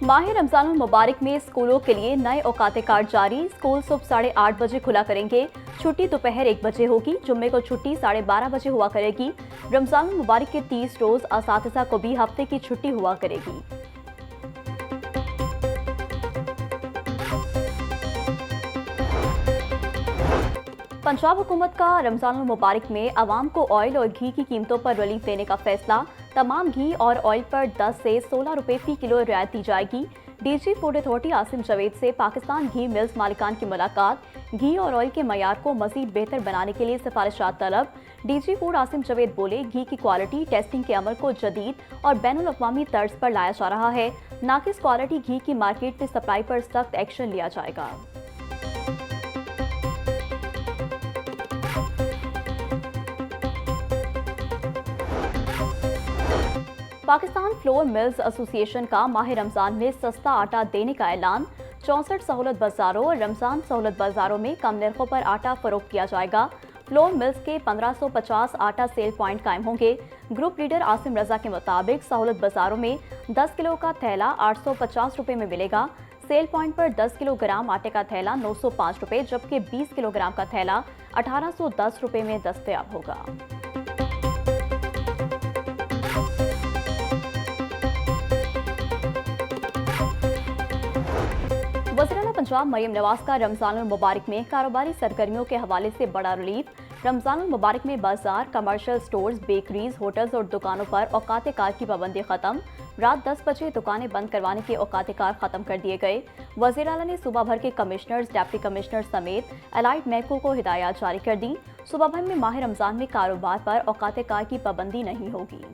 माह रमजान मुबारक में स्कूलों के लिए नए औकात कार्ड जारी। स्कूल सुबह 8:30 बजे खुला करेंगे। छुट्टी दोपहर 1 बजे होगी। जुम्मे को छुट्टी 12:30 बजे हुआ करेगी। रमजान मुबारक के 30 रोज असातिज़ा को भी हफ्ते की छुट्टी हुआ करेगी। पंजाब हुकूमत का रमजान मुबारक में आवाम को ऑयल और घी की कीमतों पर रिलीफ देने का फैसला। तमाम घी और ऑयल पर 10 से 16 रुपए फी किलो रियायत दी जाएगी। DG food authority Asim Javed से पाकिस्तान घी मिल्स मालिकान की मुलाकात। घी और ऑयल के मयार को मजीद बेहतर बनाने के लिए सिफारिशात तलब। डीजी फूड आसिम जावेद बोले, घी की क्वालिटी टेस्टिंग के अमल को जदीद और बैनुल अक़वामी तर्ज पर लाया जा रहा है। नाकिस क्वालिटी घी की मार्केट में सप्लाई पर सख्त एक्शन लिया जाएगा। पाकिस्तान फ्लोर मिल्स एसोसिएशन का माह रमजान में सस्ता आटा देने का ऐलान। 64 सहूलत बाजारों और रमजान सहूलत बाजारों में कम नरखों पर आटा फरोख्त किया जाएगा। फ्लोर मिल्स के 1550 आटा सेल पॉइंट कायम होंगे। ग्रुप लीडर आसिम रजा के मुताबिक सहूलत बाजारों में 10 किलो का थैला 850 रुपए में मिलेगा। सेल पॉइंट पर 10 किलोग्राम आटे का थैला 905 रुपए, जबकि 20 किलोग्राम का थैला 1810 रुपए में दस्तयाब होगा। वज़ीर-ए-आला पंजाब मरियम नवाज का रमजान मुबारक में कारोबारी सरगर्मियों के हवाले से बड़ा रिलीफ। रमजान मुबारक में बाजार, कमर्शियल स्टोर्स, बेकरीज, होटल्स और दुकानों पर औकात कार की पाबंदी खत्म। रात 10 बजे दुकानें बंद करवाने के औकात कार खत्म कर दिए गए। वज़ीर-ए-आला ने सूबा भर के कमिश्नर्स, डिप्टी कमिश्नर समेत एलाइड महकमों को हिदायत जारी कर दी। सूबा भर में माह रमजान में कारोबार पर औकात कार की पाबंदी नहीं होगी।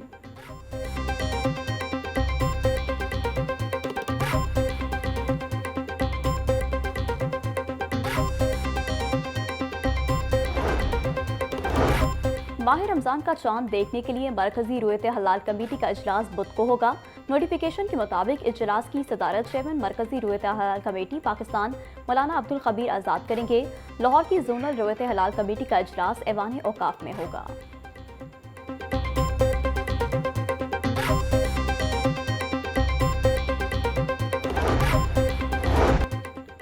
माह रमजान का चांद देखने के लिए मरकजी रुयत हलाल कमेटी का इजलास बुध को होगा। नोटिफिकेशन के मुताबिक इजलास की सदारत चेयरमैन मरकजी रुयत हलाल कमेटी पाकिस्तान मौलाना अब्दुल खबीर आज़ाद करेंगे। लाहौर की जोनल रुयत हलाल कमेटी का इजलास ऐवान औकाफ में होगा।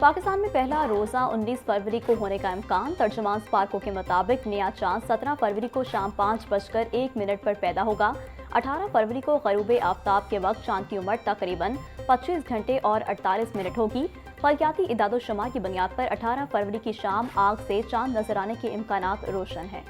पाकिस्तान में पहला रोज़ा 19 फरवरी को होने का इम्कान। तर्जुमान स्पार्को के मुताबिक नया चांद 17 फरवरी को शाम 5:01 पर पैदा होगा। 18 फरवरी को ग़रूब आफ्ताब के वक्त चांद की उम्र तकरीबन 25 घंटे और 48 मिनट होगी। फलकियाती इदाद-ओ-शुमार की बुनियाद पर 18 फरवरी की शाम आग से चांद नजर आने के इम्कानात रोशन हैं।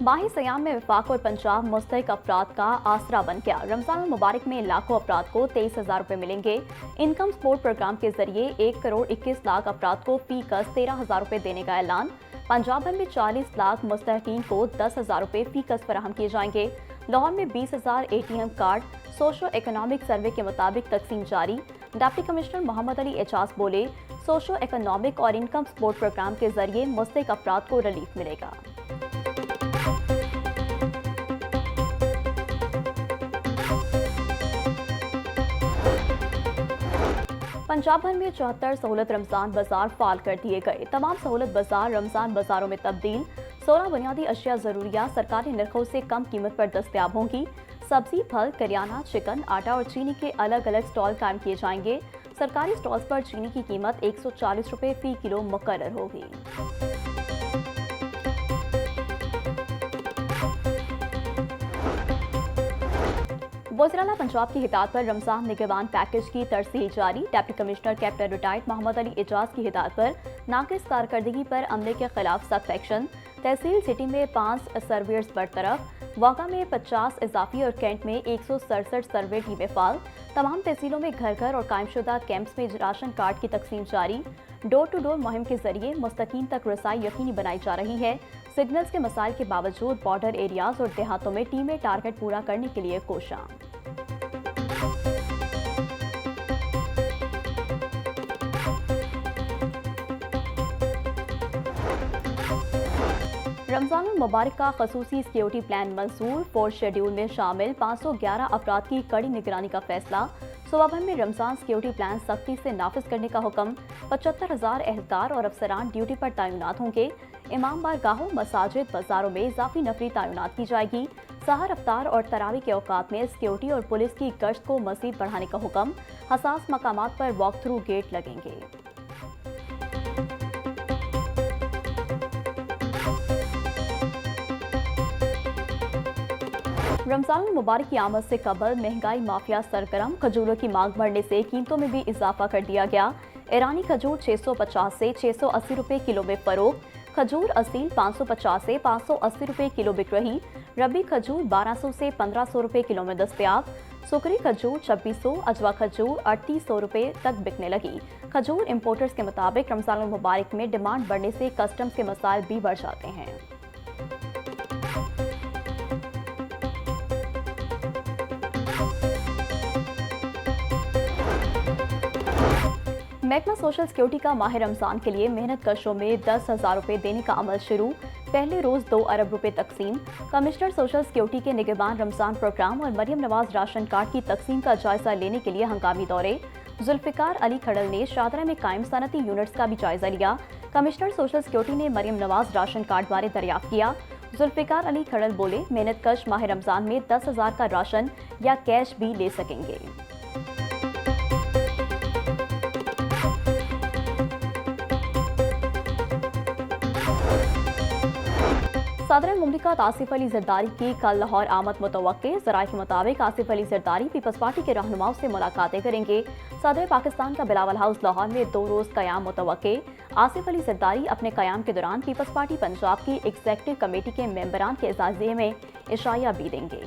माही सयाम में वफाक और पंजाब मुस्तहिक अफराद का आसरा बन गया। रमजान मुबारक में लाखों अफराद को 23,000 रुपये मिलेंगे। इनकम सपोर्ट प्रोग्राम के जरिए 1 करोड़ 21 लाख अफराद को फी कस 13,000 रुपये देने का ऐलान। पंजाब भर में 40 लाख मुस्तहिकीन को 10,000 रुपये फी कस फराहम किए जाएंगे। लाहौर में 20,000 ATM card socio economic survey के मुताबिक तकसीम जारी। डिप्टी कमिश्नर मोहम्मद अली एजाज बोले, सोशो इकोनॉमिक और इनकम सपोर्ट प्रोग्राम के जरिए मुस्तहिक अफराद को रिलीफ मिलेगा। पंजाब भर में 74 सहूलत रमजान बाजार फाल कर दिए गए। तमाम सहूलत बाजार रमजान बाजारों में तब्दील। 16 बुनियादी अशिया जरूरिया सरकारी नरखों से कम कीमत पर दस्तयाब होंगी। सब्जी, फल, करियाना, चिकन, आटा और चीनी के अलग अलग स्टॉल कायम किए जाएंगे। सरकारी स्टॉल्स पर चीनी की कीमत 140 रुपये फी किलो मुकर्रर होगी। वज़ीर-ए-आला पंजाब की हिदायत पर रमजान निगरान पैकेज की तरसील जारी। Deputy commissioner captain retired Mohammad Ali Ejaz की हिदायत पर नाकिस कारकर्दगी पर अमले के खिलाफ सख्त एक्शन। तहसील सिटी में 5 सर्वेयर्स बरतरफ। वाका में 50 इजाफी और कैंट में 167 सर्वे टीमें फाल। तमाम तहसीलों में घर घर और कायमशुदा कैंप्स में राशन कार्ड की तकसीम जारी। डोर टू डोर मुहिम के जरिए मुस्तकीन तक रसाई यकीनी बनाई जा रही है। सिग्नल्स के मसाइल के बावजूद बॉर्डर एरियाज और देहातों में टीमें टारगेट पूरा करने के लिए कोशां। रमजान मुबारक का खसूसी सिक्योरिटी प्लान मंजूर। 4th शेड्यूल में शामिल 511 अफराद की कड़ी निगरानी का फैसला। सूबा भर में रमजान सिक्योरिटी प्लान सख्ती से नाफिज करने का हुक्म। 75,000 एहलकार और अफसरान ड्यूटी पर तैनात होंगे। इमाम बारगाहों, मसाजिद, बाजारों में इजाफी नफरी तैनात की जाएगी। सहर अफ्तार और तरावी के औकात में सिक्योरिटी और पुलिस की गश्त को मजीद बढ़ाने का हुक्म। हसास मकामात पर वॉक थ्रू गेट लगेंगे। रमजान मुबारक की आमद से कबल महंगाई माफिया सरगर्म। खजूरों की मांग बढ़ने से कीमतों में भी इजाफा कर दिया गया। ईरानी खजूर 650 से 680 रुपए किलो में फरोख्त। खजूर असील 550 से 580 रुपए किलो बिक रही। रबी खजूर 1200 से 1500 रुपए किलो में दस्तयाब। सुकरी खजूर 2600, अजवा खजूर 3800 रुपए तक बिकने लगी। खजूर इंपोर्टर्स के मुताबिक रमजान मुबारक में डिमांड बढ़ने से कस्टम्स के मसाइल भी बढ़ जाते हैं। महकमा सोशल सिक्योरिटी का माह रमजान के लिए मेहनत कशों में 10,000 रुपए देने का अमल शुरू। पहले रोज 2 अरब रुपए तकसीम। कमिश्नर सोशल सिक्योरिटी के निगहबान रमजान प्रोग्राम और मरियम नवाज राशन कार्ड की तकसीम का जायजा लेने के लिए हंगामी दौरे। जुल्फिकार अली खड़ल ने शादरा में कायम सनती यूनिट्स का भी जायजा लिया। कमिश्नर सोशल सिक्योरिटी ने मरियम नवाज राशन कार्ड बारे दरियाफ्त किया। जुल्फिकार अली खड़ल बोले, मेहनत कश माह रमजान में 10,000 का राशन या कैश भी ले सकेंगे। सदर मुमलिकत आसिफ अली जरदारी की कल लाहौर आमद मुतवक्के। ज़राए के मुताबिक आसिफ अली जरदारी पीपल्स पार्टी के रहनुमाओं से मुलाकातें करेंगे। सदर पाकिस्तान का बिलावल हाउस लाहौर में 2 रोज़ क़याम मुतवक्के। आसिफ अली जरदारी अपने क़याम के दौरान पीपल्स पार्टी पंजाब की एग्जीक्यूटिव कमेटी के मेंबरान के एजाज़िये में इशाया भी देंगे।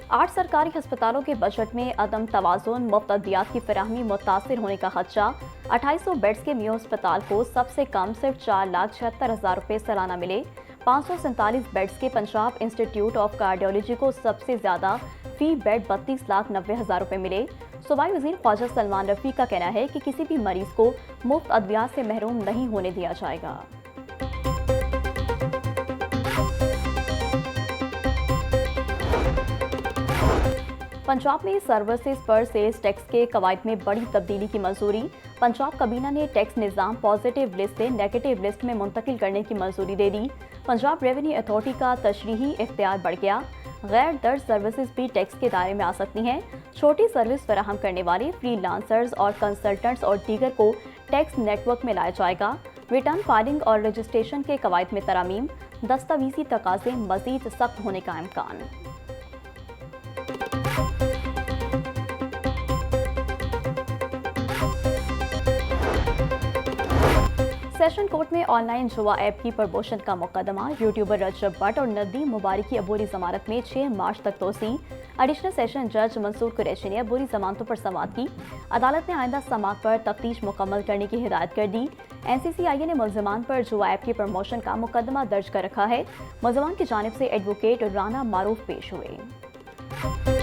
8 सरकारी अस्पतालों के बजट में अदम तवाज़ुन। मुफ्त अद्वियात की फराहमी मुतासिर होने का खदशा। 2800 बेड्स के मियो अस्पताल को सबसे कम सिर्फ 4,76,000 रुपये सालाना मिले। 547 बेड्स के पंजाब इंस्टीट्यूट ऑफ कार्डियोलॉजी को सबसे ज्यादा फी बेड 32,90,000 रुपये मिले। सूबाई वजीर ख्वाजा सलमान रफी का कहना है कि किसी भी मरीज को मुफ्त अद्वियात से महरूम नहीं होने दिया जाएगा। पंजाब में सर्विसेज पर सेल्स टैक्स के कवायद में बड़ी तब्दीली की मंजूरी। पंजाब काबीना ने टैक्स निज़ाम पॉजिटिव लिस्ट से नेगेटिव लिस्ट में मुंतकिल करने की मंजूरी दे दी। पंजाब रेवेन्यू अथॉरिटी का तशरीही इख्तियार बढ़ गया। गैर दर्ज सर्विसेज भी टैक्स के दायरे में आ सकती हैं। छोटी सर्विस फराहम करने वाले फ्रीलांसर्स और कंसल्टेंट्स और दीगर को टैक्स नेटवर्क में लाया जाएगा। रिटर्न फाइलिंग और रजिस्ट्रेशन के कवायद में तरामीम। दस्तावेजी तकाज़े मजीद सख्त होने का इम्कान। सेशन कोर्ट में ऑनलाइन जुआ ऐप की प्रमोशन का मुकदमा। यूट्यूबर रजब भट्ट और नदीम मुबारक की अबूरी जमानत में 6 मार्च तक तोसी। एडिशनल सेशन जज मंसूर कुरैशी ने अबूरी जमानतों पर समाअत की। अदालत ने आइंदा समाअत पर तफ्तीश मुकम्मल करने की हिदायत कर दी। NCCIA ने मुल्जिमान पर जुआ ऐप की प्रमोशन का मुकदमा दर्ज कर रखा है। मुल्जिमान की जानिब से एडवोकेट राना मारूफ पेश हुए।